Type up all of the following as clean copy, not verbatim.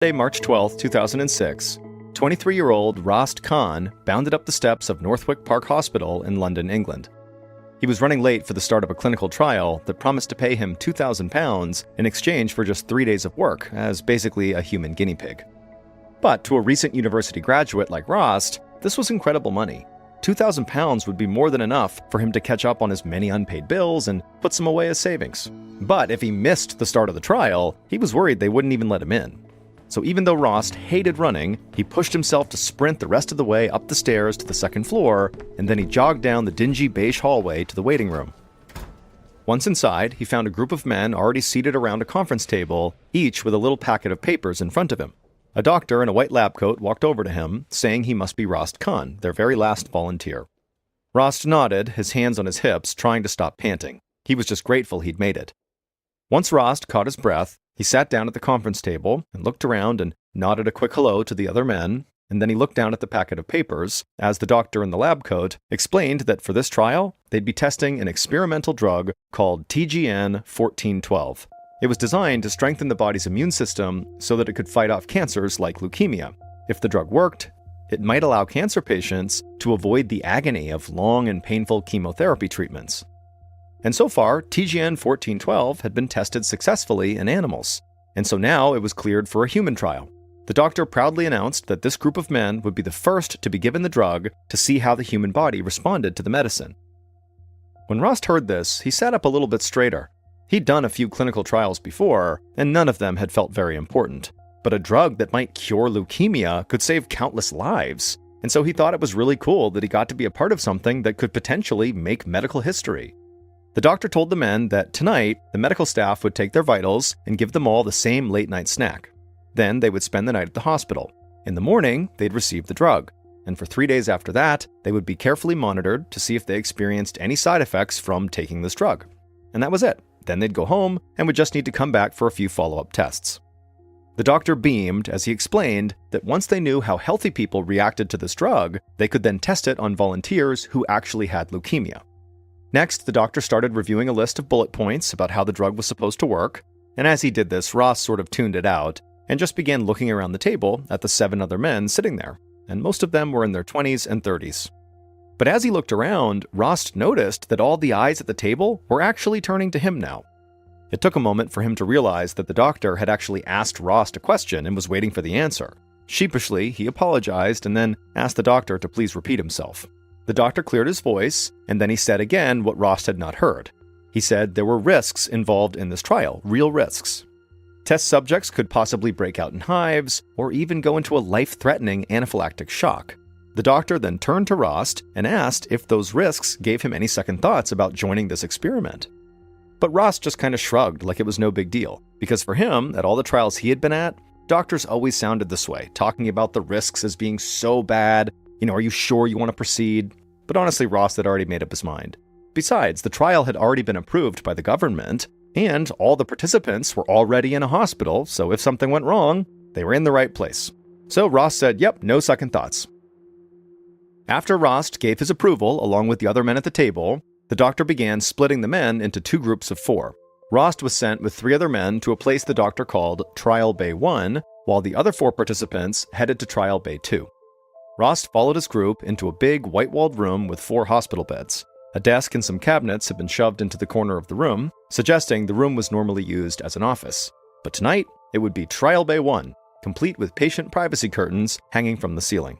Monday, March 12, 2006, 23-year-old Rost Khan bounded up the steps of Northwick Park Hospital in London, England. He was running late for the start of a clinical trial that promised to pay him £2,000 in exchange for just 3 days of work as basically a human guinea pig. But to a recent university graduate like Rost, this was incredible money. £2,000 would be more than enough for him to catch up on his many unpaid bills and put some away as savings. But if he missed the start of the trial, he was worried they wouldn't even let him in. So even though Rost hated running, he pushed himself to sprint the rest of the way up the stairs to the second floor, and then he jogged down the dingy beige hallway to the waiting room. Once inside, he found a group of men already seated around a conference table, each with a little packet of papers in front of him. A doctor in a white lab coat walked over to him, saying he must be Rost Khan, their very last volunteer. Rost nodded, his hands on his hips, trying to stop panting. He was just grateful he'd made it. Once Rost caught his breath, he sat down at the conference table and looked around and nodded a quick hello to the other men, and then he looked down at the packet of papers as the doctor in the lab coat explained that for this trial, they'd be testing an experimental drug called TGN-1412. It was designed to strengthen the body's immune system so that it could fight off cancers like leukemia. If the drug worked, it might allow cancer patients to avoid the agony of long and painful chemotherapy treatments. And so far, TGN-1412 had been tested successfully in animals, and so now it was cleared for a human trial. The doctor proudly announced that this group of men would be the first to be given the drug to see how the human body responded to the medicine. When Rost heard this, he sat up a little bit straighter. He'd done a few clinical trials before, and none of them had felt very important. But a drug that might cure leukemia could save countless lives, and so he thought it was really cool that he got to be a part of something that could potentially make medical history. The doctor told the men that tonight, the medical staff would take their vitals and give them all the same late-night snack. Then they would spend the night at the hospital. In the morning, they'd receive the drug. And for 3 days after that, they would be carefully monitored to see if they experienced any side effects from taking this drug. And that was it. Then they'd go home and would just need to come back for a few follow-up tests. The doctor beamed as he explained that once they knew how healthy people reacted to this drug, they could then test it on volunteers who actually had leukemia. Next, the doctor started reviewing a list of bullet points about how the drug was supposed to work, and as he did this, Ross sort of tuned it out and just began looking around the table at the 7 other men sitting there, and most of them were in their 20s and 30s. But as he looked around, Rost noticed that all the eyes at the table were actually turning to him now. It took a moment for him to realize that the doctor had actually asked Rost a question and was waiting for the answer. Sheepishly, he apologized and then asked the doctor to please repeat himself. The doctor cleared his voice, and then he said again what Rost had not heard. He said there were risks involved in this trial, real risks. Test subjects could possibly break out in hives, or even go into a life-threatening anaphylactic shock. The doctor then turned to Rost and asked if those risks gave him any second thoughts about joining this experiment. But Rost just kind of shrugged like it was no big deal, because for him, at all the trials he had been at, doctors always sounded this way, talking about the risks as being so bad. Are you sure you want to proceed? But honestly, Rost had already made up his mind. Besides, the trial had already been approved by the government, and all the participants were already in a hospital, so if something went wrong, they were in the right place. So Rost said, yep, no second thoughts. After Rost gave his approval, along with the other men at the table, the doctor began splitting the men into 2 groups of 4. Rost was sent with 3 other men to a place the doctor called Trial Bay 1, while the other 4 participants headed to Trial Bay 2. Rost followed his group into a big white-walled room with 4 hospital beds. A desk and some cabinets had been shoved into the corner of the room, suggesting the room was normally used as an office. But tonight, it would be Trial Bay 1, complete with patient privacy curtains hanging from the ceiling.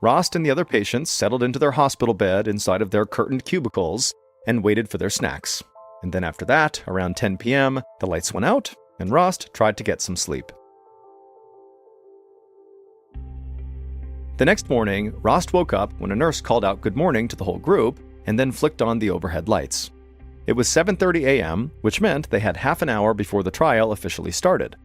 Rost and the other patients settled into their hospital bed inside of their curtained cubicles and waited for their snacks. And then after that, around 10 p.m., the lights went out, and Rost tried to get some sleep. The next morning, Rost woke up when a nurse called out good morning to the whole group and then flicked on the overhead lights. It was 7:30 a.m., which meant they had half an hour before the trial officially started.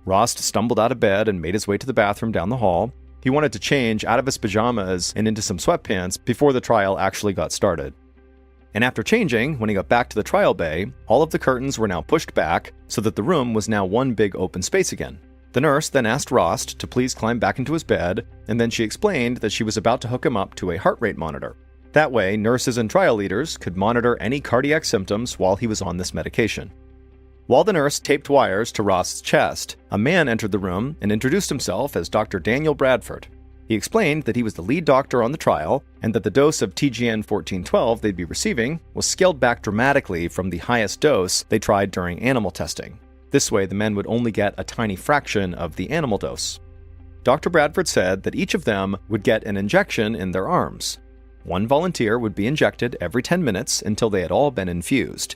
Rost stumbled out of bed and made his way to the bathroom down the hall. He wanted to change out of his pajamas and into some sweatpants before the trial actually got started. And after changing, when he got back to the trial bay, all of the curtains were now pushed back so that the room was now one big open space again. The nurse then asked Rost to please climb back into his bed, and then she explained that she was about to hook him up to a heart rate monitor. That way, nurses and trial leaders could monitor any cardiac symptoms while he was on this medication. While the nurse taped wires to Rost's chest, a man entered the room and introduced himself as Dr. Daniel Bradford. He explained that he was the lead doctor on the trial and that the dose of TGN-1412 they'd be receiving was scaled back dramatically from the highest dose they tried during animal testing. This way, the men would only get a tiny fraction of the animal dose. Dr. Bradford said that each of them would get an injection in their arms. One volunteer would be injected every 10 minutes until they had all been infused.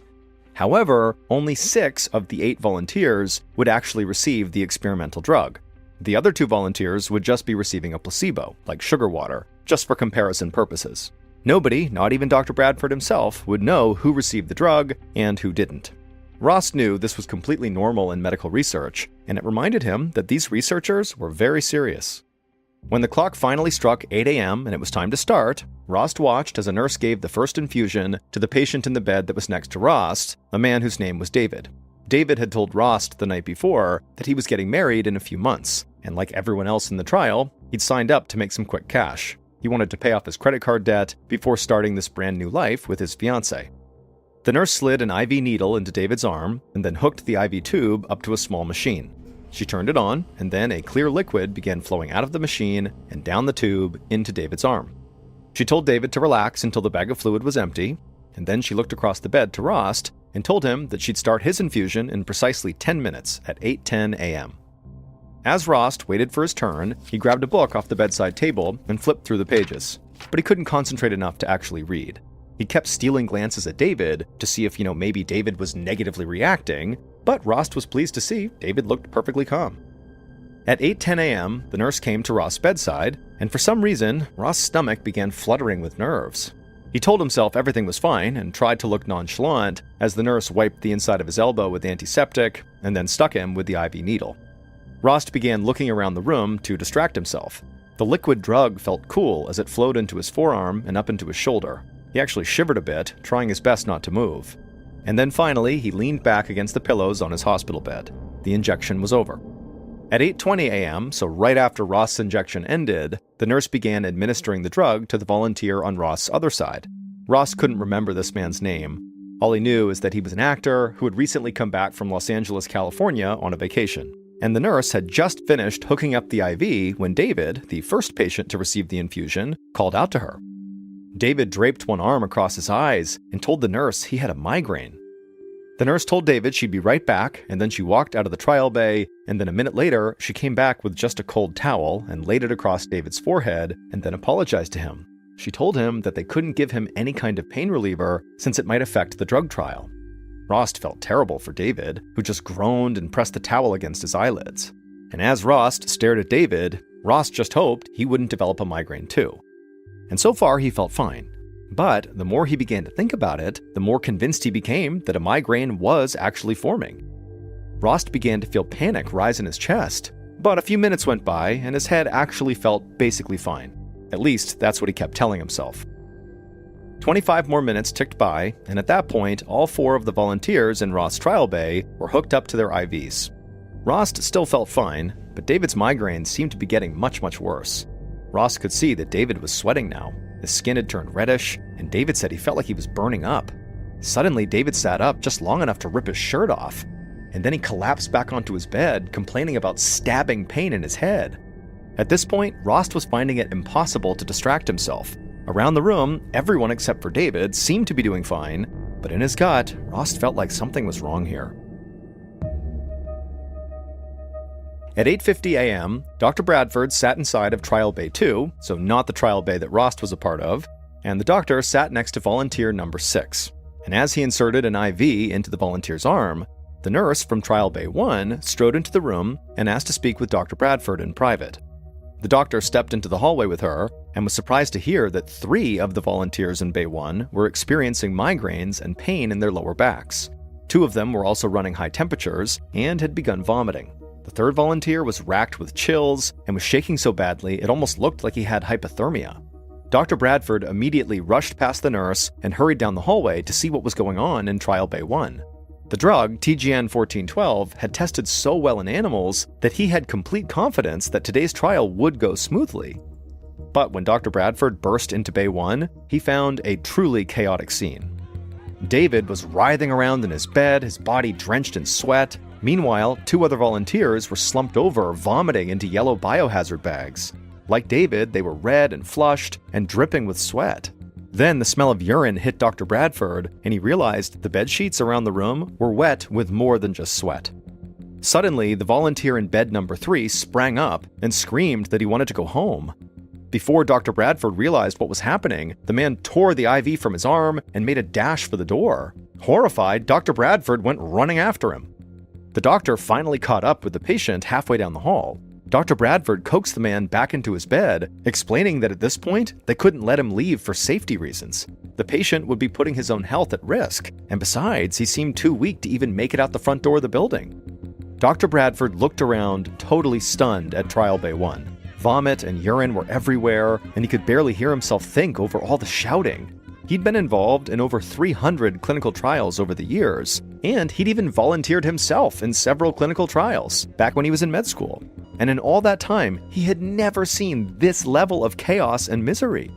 However, only 6 of the 8 volunteers would actually receive the experimental drug. The other 2 volunteers would just be receiving a placebo, like sugar water, just for comparison purposes. Nobody, not even Dr. Bradford himself, would know who received the drug and who didn't. Rost knew this was completely normal in medical research, and it reminded him that these researchers were very serious. When the clock finally struck 8 a.m. and it was time to start, Rost watched as a nurse gave the first infusion to the patient in the bed that was next to Rost, a man whose name was David. David had told Rost the night before that he was getting married in a few months, and like everyone else in the trial, he'd signed up to make some quick cash. He wanted to pay off his credit card debt before starting this brand new life with his fiancée. The nurse slid an IV needle into David's arm and then hooked the IV tube up to a small machine. She turned it on, and then a clear liquid began flowing out of the machine and down the tube into David's arm. She told David to relax until the bag of fluid was empty, and then she looked across the bed to Rost and told him that she'd start his infusion in precisely 10 minutes at 8:10 a.m. As Rost waited for his turn, he grabbed a book off the bedside table and flipped through the pages, but he couldn't concentrate enough to actually read. He kept stealing glances at David to see if, maybe David was negatively reacting, but Rost was pleased to see David looked perfectly calm. At 8:10 a.m., the nurse came to Rost's bedside, and for some reason, Rost's stomach began fluttering with nerves. He told himself everything was fine and tried to look nonchalant as the nurse wiped the inside of his elbow with antiseptic and then stuck him with the IV needle. Rost began looking around the room to distract himself. The liquid drug felt cool as it flowed into his forearm and up into his shoulder. He actually shivered a bit, trying his best not to move. And then finally, he leaned back against the pillows on his hospital bed. The injection was over. At 8:20 a.m., so right after Rost's injection ended, the nurse began administering the drug to the volunteer on Rost's other side. Rost couldn't remember this man's name. All he knew is that he was an actor who had recently come back from Los Angeles, California on a vacation. And the nurse had just finished hooking up the IV when David, the first patient to receive the infusion, called out to her. David draped one arm across his eyes and told the nurse he had a migraine. The nurse told David she'd be right back, and then she walked out of the trial bay, and then a minute later, she came back with just a cold towel and laid it across David's forehead and then apologized to him. She told him that they couldn't give him any kind of pain reliever since it might affect the drug trial. Rost felt terrible for David, who just groaned and pressed the towel against his eyelids. And as Rost stared at David, Rost just hoped he wouldn't develop a migraine too. And so far, he felt fine. But the more he began to think about it, the more convinced he became that a migraine was actually forming. Rost began to feel panic rise in his chest, but a few minutes went by and his head actually felt basically fine. At least, that's what he kept telling himself. 25 more minutes ticked by, and at that point, all 4 of the volunteers in Rost's trial bay were hooked up to their IVs. Rost still felt fine, but David's migraines seemed to be getting much worse. Rost could see that David was sweating now. His skin had turned reddish, and David said he felt like he was burning up. Suddenly, David sat up just long enough to rip his shirt off, and then he collapsed back onto his bed, complaining about stabbing pain in his head. At this point, Rost was finding it impossible to distract himself. Around the room, everyone except for David seemed to be doing fine, but in his gut, Rost felt like something was wrong here. At 8:50 a.m., Dr. Bradford sat inside of Trial Bay 2, so not the trial bay that Rost was a part of, and the doctor sat next to volunteer number 6. And as he inserted an IV into the volunteer's arm, the nurse from Trial Bay 1 strode into the room and asked to speak with Dr. Bradford in private. The doctor stepped into the hallway with her and was surprised to hear that 3 of the volunteers in Bay 1 were experiencing migraines and pain in their lower backs. 2 of them were also running high temperatures and had begun vomiting. The 3rd volunteer was racked with chills and was shaking so badly it almost looked like he had hypothermia. Dr. Bradford immediately rushed past the nurse and hurried down the hallway to see what was going on in Trial Bay 1. The drug, TGN-1412, had tested so well in animals that he had complete confidence that today's trial would go smoothly. But when Dr. Bradford burst into Bay 1, he found a truly chaotic scene. David was writhing around in his bed, his body drenched in sweat. Meanwhile, 2 other volunteers were slumped over, vomiting into yellow biohazard bags. Like David, they were red and flushed and dripping with sweat. Then the smell of urine hit Dr. Bradford, and he realized the bed sheets around the room were wet with more than just sweat. Suddenly, the volunteer in bed number 3 sprang up and screamed that he wanted to go home. Before Dr. Bradford realized what was happening, the man tore the IV from his arm and made a dash for the door. Horrified, Dr. Bradford went running after him. The doctor finally caught up with the patient halfway down the hall. Dr. Bradford coaxed the man back into his bed, explaining that at this point, they couldn't let him leave for safety reasons. The patient would be putting his own health at risk, and besides, he seemed too weak to even make it out the front door of the building. Dr. Bradford looked around, totally stunned at Trial Bay 1. Vomit and urine were everywhere, and he could barely hear himself think over all the shouting. He'd been involved in over 300 clinical trials over the years, and he'd even volunteered himself in several clinical trials back when he was in med school. And in all that time, he had never seen this level of chaos and misery.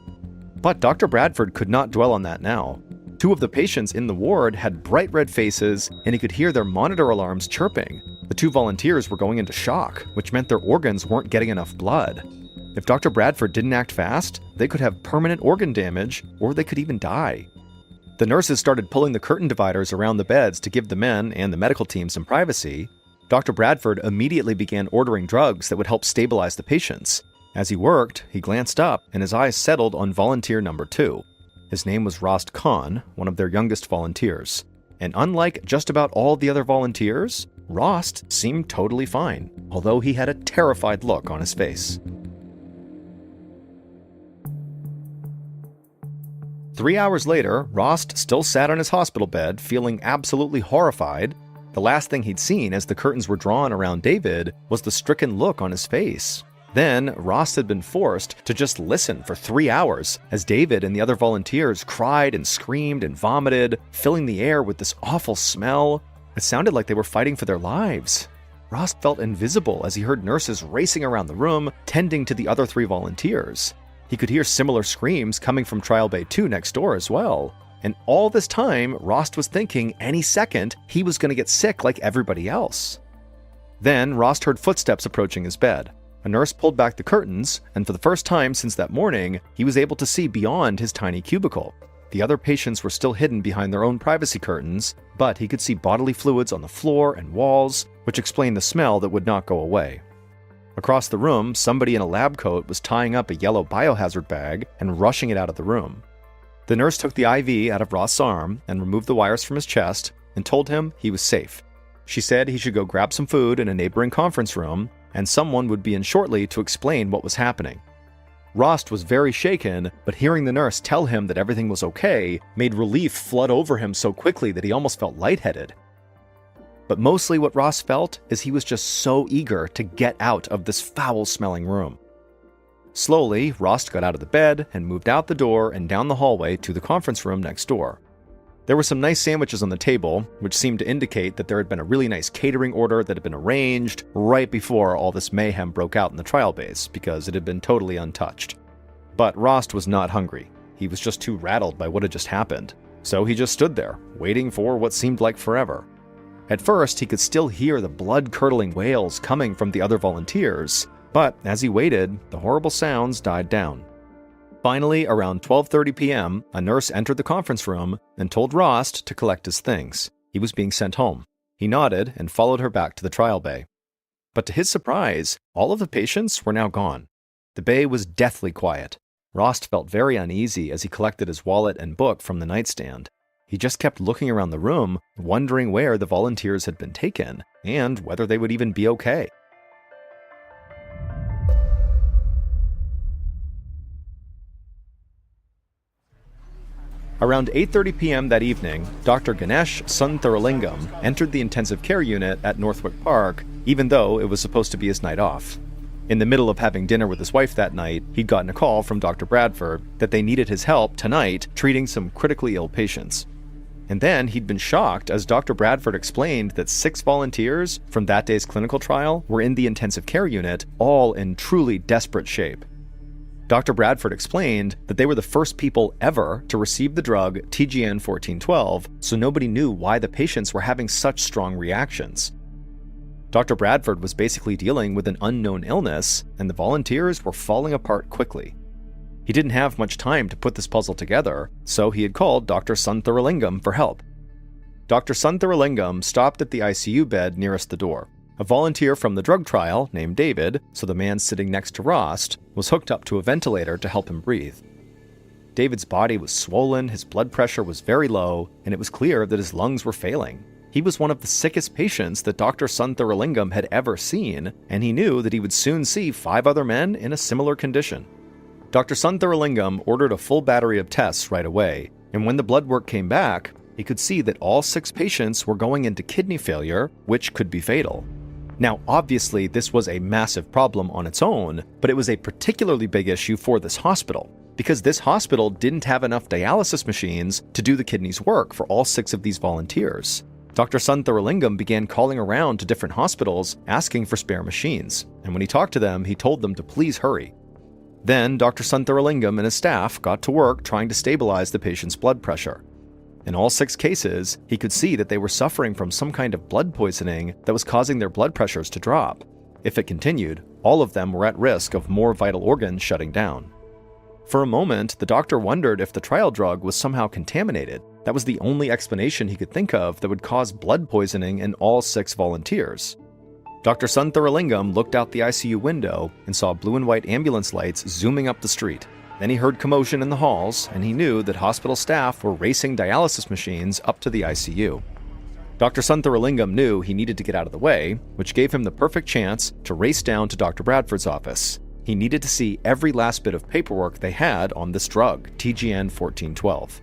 But Dr. Bradford could not dwell on that now. 2 of the patients in the ward had bright red faces, and he could hear their monitor alarms chirping. The 2 volunteers were going into shock, which meant their organs weren't getting enough blood. If Dr. Bradford didn't act fast, they could have permanent organ damage, or they could even die. The nurses started pulling the curtain dividers around the beds to give the men and the medical team some privacy. Dr. Bradford immediately began ordering drugs that would help stabilize the patients. As he worked, he glanced up, and his eyes settled on volunteer number 2. His name was Rost Khan, one of their youngest volunteers. And unlike just about all the other volunteers, Rost seemed totally fine, although he had a terrified look on his face. 3 hours later, Rost still sat on his hospital bed, feeling absolutely horrified. The last thing he'd seen as the curtains were drawn around David was the stricken look on his face. Then, Rost had been forced to just listen for 3 hours as David and the other volunteers cried and screamed and vomited, filling the air with this awful smell. It sounded like they were fighting for their lives. Rost felt invisible as he heard nurses racing around the room, tending to the other 3 volunteers. He could hear similar screams coming from Trial Bay 2 next door as well. And all this time, Rost was thinking any second he was going to get sick like everybody else. Then, Rost heard footsteps approaching his bed. A nurse pulled back the curtains, and for the first time since that morning, he was able to see beyond his tiny cubicle. The other patients were still hidden behind their own privacy curtains, but he could see bodily fluids on the floor and walls, which explained the smell that would not go away. Across the room, somebody in a lab coat was tying up a yellow biohazard bag and rushing it out of the room. The nurse took the IV out of Rost's arm and removed the wires from his chest and told him he was safe. She said he should go grab some food in a neighboring conference room, and someone would be in shortly to explain what was happening. Rost was very shaken, but hearing the nurse tell him that everything was okay made relief flood over him so quickly that he almost felt lightheaded. But mostly what Rost felt is he was just so eager to get out of this foul-smelling room. Slowly, Rost got out of the bed and moved out the door and down the hallway to the conference room next door. There were some nice sandwiches on the table, which seemed to indicate that there had been a really nice catering order that had been arranged right before all this mayhem broke out in the trial base, because it had been totally untouched. But Rost was not hungry. He was just too rattled by what had just happened. So he just stood there, waiting for what seemed like forever. At first, he could still hear the blood-curdling wails coming from the other volunteers, but as he waited, the horrible sounds died down. Finally, around 12:30 p.m., a nurse entered the conference room and told Rost to collect his things. He was being sent home. He nodded and followed her back to the trial bay. But to his surprise, all of the patients were now gone. The bay was deathly quiet. Rost felt very uneasy as he collected his wallet and book from the nightstand. He just kept looking around the room, wondering where the volunteers had been taken, and whether they would even be okay. Around 8:30 p.m. that evening, Dr. Ganesh Sundaralingam entered the intensive care unit at Northwick Park, even though it was supposed to be his night off. In the middle of having dinner with his wife that night, he'd gotten a call from Dr. Bradford that they needed his help tonight treating some critically ill patients. And then he'd been shocked as Dr. Bradford explained that 6 volunteers from that day's clinical trial were in the intensive care unit, all in truly desperate shape. Dr. Bradford explained that they were the first people ever to receive the drug TGN 1412, so nobody knew why the patients were having such strong reactions. Dr. Bradford was basically dealing with an unknown illness, and the volunteers were falling apart quickly. He didn't have much time to put this puzzle together, so he had called Dr. Sundaralingam for help. Dr. Sundaralingam stopped at the ICU bed nearest the door. A volunteer from the drug trial, named David, so the man sitting next to Rost, was hooked up to a ventilator to help him breathe. David's body was swollen, his blood pressure was very low, and it was clear that his lungs were failing. He was one of the sickest patients that Dr. Sundaralingam had ever seen, and he knew that he would soon see 5 other men in a similar condition. Dr. Sundaralingam ordered a full battery of tests right away, and when the blood work came back, he could see that all 6 patients were going into kidney failure, which could be fatal. Now, obviously, this was a massive problem on its own, but it was a particularly big issue for this hospital, because this hospital didn't have enough dialysis machines to do the kidneys' work for all 6 of these volunteers. Dr. Sundaralingam began calling around to different hospitals asking for spare machines, and when he talked to them, he told them to please hurry. Then, Dr. Sundaralingam and his staff got to work trying to stabilize the patient's blood pressure. In all 6 cases, he could see that they were suffering from some kind of blood poisoning that was causing their blood pressures to drop. If it continued, all of them were at risk of more vital organs shutting down. For a moment, the doctor wondered if the trial drug was somehow contaminated. That was the only explanation he could think of that would cause blood poisoning in all 6 volunteers. Dr. Sundaralingam looked out the ICU window and saw blue and white ambulance lights zooming up the street. Then he heard commotion in the halls, and he knew that hospital staff were racing dialysis machines up to the ICU. Dr. Sundaralingam knew he needed to get out of the way, which gave him the perfect chance to race down to Dr. Bradford's office. He needed to see every last bit of paperwork they had on this drug, TGN 1412.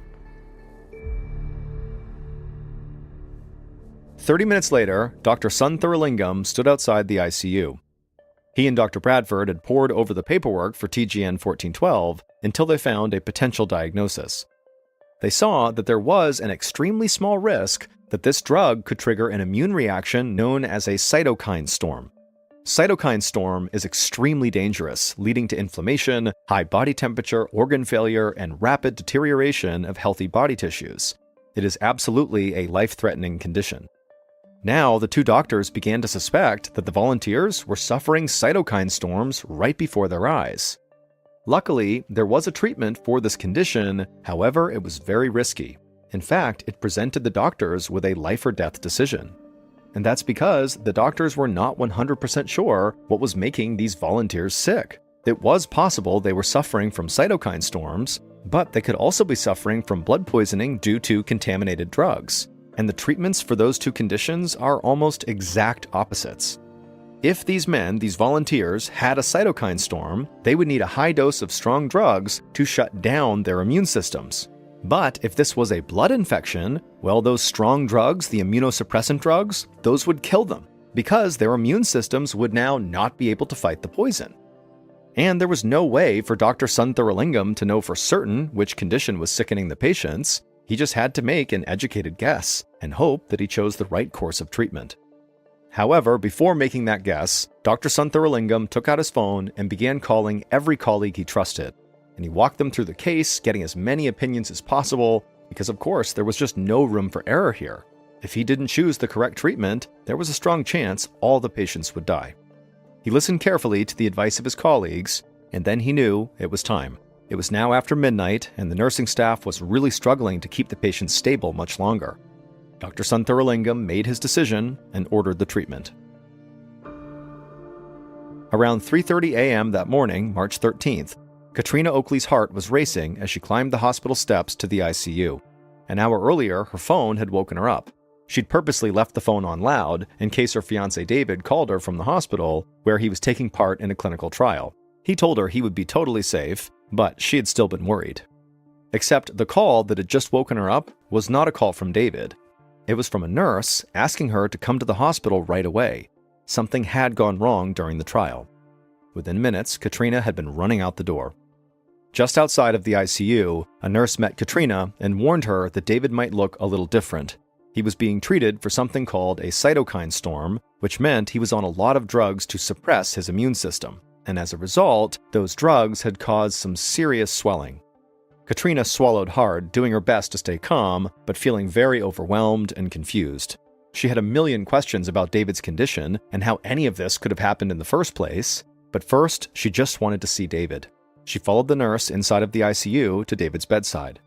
30 minutes later, Dr. Sundaralingam stood outside the ICU. He and Dr. Bradford had pored over the paperwork for TGN 1412 until they found a potential diagnosis. They saw that there was an extremely small risk that this drug could trigger an immune reaction known as a cytokine storm. Cytokine storm is extremely dangerous, leading to inflammation, high body temperature, organ failure, and rapid deterioration of healthy body tissues. It is absolutely a life-threatening condition. Now, the 2 doctors began to suspect that the volunteers were suffering cytokine storms right before their eyes. Luckily, there was a treatment for this condition, however, it was very risky. In fact, it presented the doctors with a life-or-death decision. And that's because the doctors were not 100% sure what was making these volunteers sick. It was possible they were suffering from cytokine storms, but they could also be suffering from blood poisoning due to contaminated drugs. And the treatments for those 2 conditions are almost exact opposites. If these men, these volunteers, had a cytokine storm, they would need a high dose of strong drugs to shut down their immune systems. But if this was a blood infection, well, those strong drugs, the immunosuppressant drugs, those would kill them, because their immune systems would now not be able to fight the poison. And there was no way for Dr. Sundaralingam to know for certain which condition was sickening the patients. He just had to make an educated guess and hope that he chose the right course of treatment. However, before making that guess, Dr. Sundaralingam took out his phone and began calling every colleague he trusted. And he walked them through the case, getting as many opinions as possible, because of course there was just no room for error here. If he didn't choose the correct treatment, there was a strong chance all the patients would die. He listened carefully to the advice of his colleagues, and then he knew it was time. It was now after midnight, and the nursing staff was really struggling to keep the patients stable much longer. Dr. Sundaralingam made his decision and ordered the treatment. Around 3:30 a.m. that morning, March 13th, Katrina Oakley's heart was racing as she climbed the hospital steps to the ICU. An hour earlier, her phone had woken her up. She'd purposely left the phone on loud in case her fiancé David called her from the hospital, where he was taking part in a clinical trial. He told her he would be totally safe, but she had still been worried. Except the call that had just woken her up was not a call from David. It was from a nurse asking her to come to the hospital right away. Something had gone wrong during the trial. Within minutes, Katrina had been running out the door. Just outside of the ICU, a nurse met Katrina and warned her that David might look a little different. He was being treated for something called a cytokine storm, which meant he was on a lot of drugs to suppress his immune system. and as a result, those drugs had caused some serious swelling. Katrina swallowed hard, doing her best to stay calm, but feeling very overwhelmed and confused. She had a million questions about David's condition and how any of this could have happened in the first place, but first, she just wanted to see David. She followed the nurse inside of the ICU to David's bedside.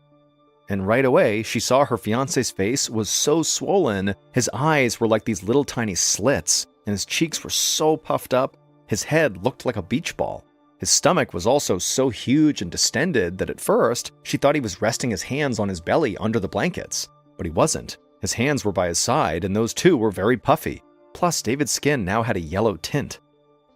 And right away, she saw her fiancé's face was so swollen, his eyes were like these little tiny slits, and his cheeks were so puffed up, his head looked like a beach ball. His stomach was also so huge and distended that at first, she thought he was resting his hands on his belly under the blankets. But he wasn't. His hands were by his side, and those too were very puffy. Plus, David's skin now had a yellow tint.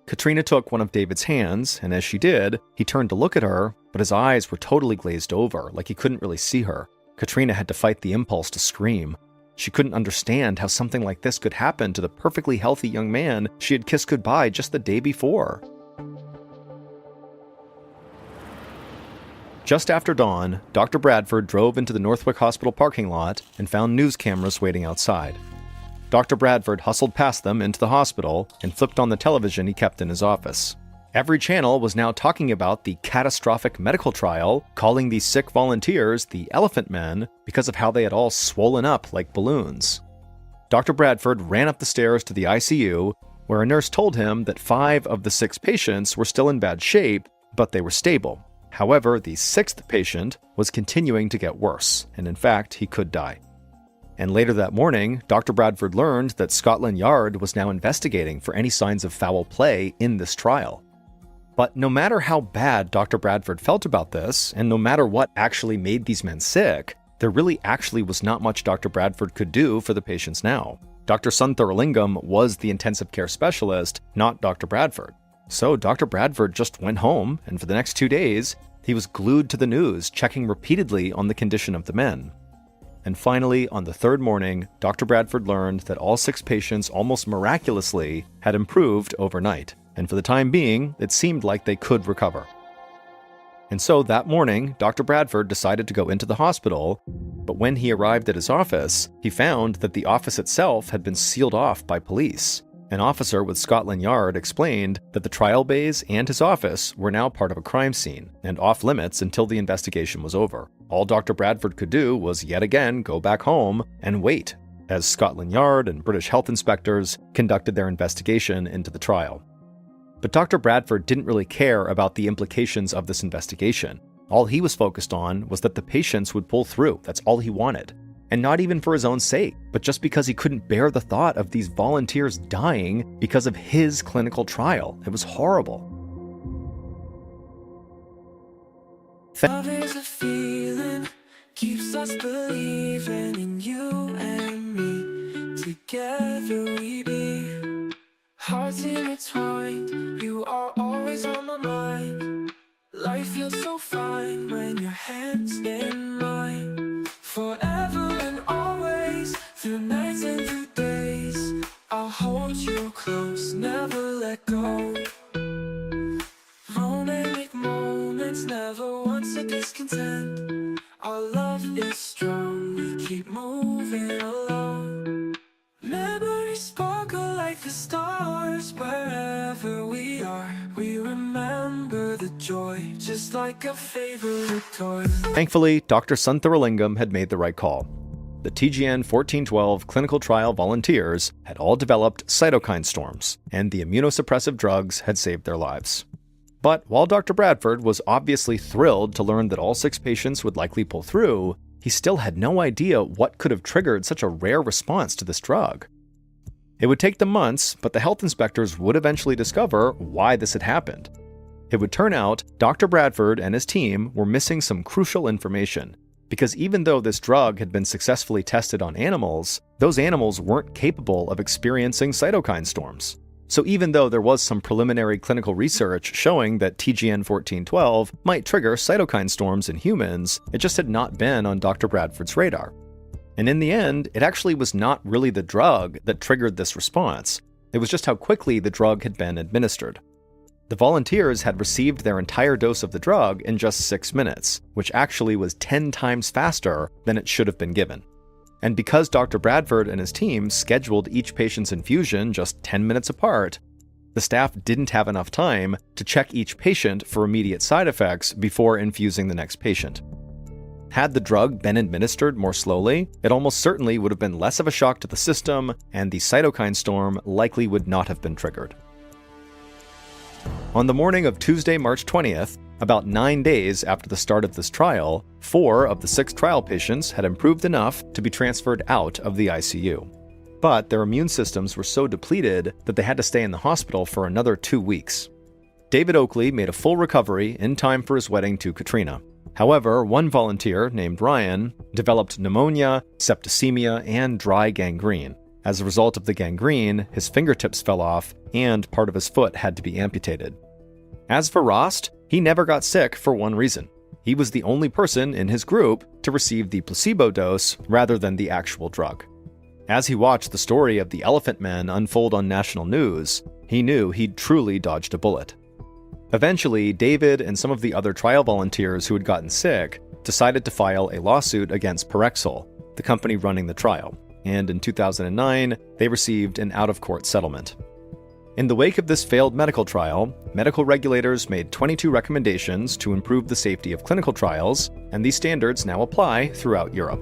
Katrina took one of David's hands, and as she did, he turned to look at her, but his eyes were totally glazed over, like he couldn't really see her. Katrina had to fight the impulse to scream. She couldn't understand how something like this could happen to the perfectly healthy young man she had kissed goodbye just the day before. Just after dawn, Dr. Bradford drove into the Northwick Hospital parking lot and found news cameras waiting outside. Dr. Bradford hustled past them into the hospital and flipped on the television he kept in his office. Every channel was now talking about the catastrophic medical trial, calling these sick volunteers the Elephant Men because of how they had all swollen up like balloons. Dr. Bradford ran up the stairs to the ICU, where a nurse told him that 5 of the 6 patients were still in bad shape, but they were stable. However, the 6th patient was continuing to get worse, and in fact, he could die. And later that morning, Dr. Bradford learned that Scotland Yard was now investigating for any signs of foul play in this trial. But no matter how bad Dr. Bradford felt about this, and no matter what actually made these men sick, there really actually was not much Dr. Bradford could do for the patients now. Dr. Sundaralingam was the intensive care specialist, not Dr. Bradford. So Dr. Bradford just went home, and for the next 2 days, he was glued to the news, checking repeatedly on the condition of the men. And finally, on the 3rd morning, Dr. Bradford learned that all 6 patients almost miraculously had improved overnight, and for the time being, it seemed like they could recover. And so that morning, Dr. Bradford decided to go into the hospital, but when he arrived at his office, he found that the office itself had been sealed off by police. An officer with Scotland Yard explained that the trial bays and his office were now part of a crime scene and off limits until the investigation was over. All Dr. Bradford could do was yet again go back home and wait, as Scotland Yard and British health inspectors conducted their investigation into the trial. But Dr. Bradford didn't really care about the implications of this investigation. All he was focused on was that the patients would pull through. That's all he wanted. And not even for his own sake, but just because he couldn't bear the thought of these volunteers dying because of his clinical trial. It was horrible. Love is a feeling, keeps us believing in you and me. Together we be, hearts intertwined, you are always on my mind. Life feels so fine when your hand's in mine. Forever and always, through nights and through days, I'll hold you close, never let go. Romantic moments, never once a discontent. Our love is strong, we keep moving along. Memories sparkle like the stars wherever we are. We remember the joy, just like a favorite toy. Thankfully, Dr. Sundaralingam had made the right call. The TGN 1412 clinical trial volunteers had all developed cytokine storms, and the immunosuppressive drugs had saved their lives. But while Dr. Bradford was obviously thrilled to learn that all 6 patients would likely pull through, he still had no idea what could have triggered such a rare response to this drug. It would take them months, but the health inspectors would eventually discover why this had happened. It would turn out Dr. Bradford and his team were missing some crucial information, because even though this drug had been successfully tested on animals, those animals weren't capable of experiencing cytokine storms. So even though there was some preliminary clinical research showing that TGN 1412 might trigger cytokine storms in humans, it just had not been on Dr. Bradford's radar. And in the end, it actually was not really the drug that triggered this response. It was just how quickly the drug had been administered. The volunteers had received their entire dose of the drug in just 6 minutes, which actually was 10 times faster than it should have been given. And because Dr. Bradford and his team scheduled each patient's infusion just 10 minutes apart, the staff didn't have enough time to check each patient for immediate side effects before infusing the next patient. Had the drug been administered more slowly, it almost certainly would have been less of a shock to the system, and the cytokine storm likely would not have been triggered. On the morning of Tuesday, March 20th, about 9 days after the start of this trial, 4 of the 6 trial patients had improved enough to be transferred out of the ICU. But their immune systems were so depleted that they had to stay in the hospital for another 2 weeks. David Oakley made a full recovery in time for his wedding to Katrina. However, one volunteer named Ryan developed pneumonia, septicemia, and dry gangrene. As a result of the gangrene, his fingertips fell off and part of his foot had to be amputated. As for Rost, he never got sick for one reason. He was the only person in his group to receive the placebo dose rather than the actual drug. As he watched the story of the Elephant Men unfold on national news, he knew he'd truly dodged a bullet. Eventually, David and some of the other trial volunteers who had gotten sick decided to file a lawsuit against Parexel, the company running the trial, and in 2009, they received an out-of-court settlement. In the wake of this failed medical trial, medical regulators made 22 recommendations to improve the safety of clinical trials, and these standards now apply throughout Europe.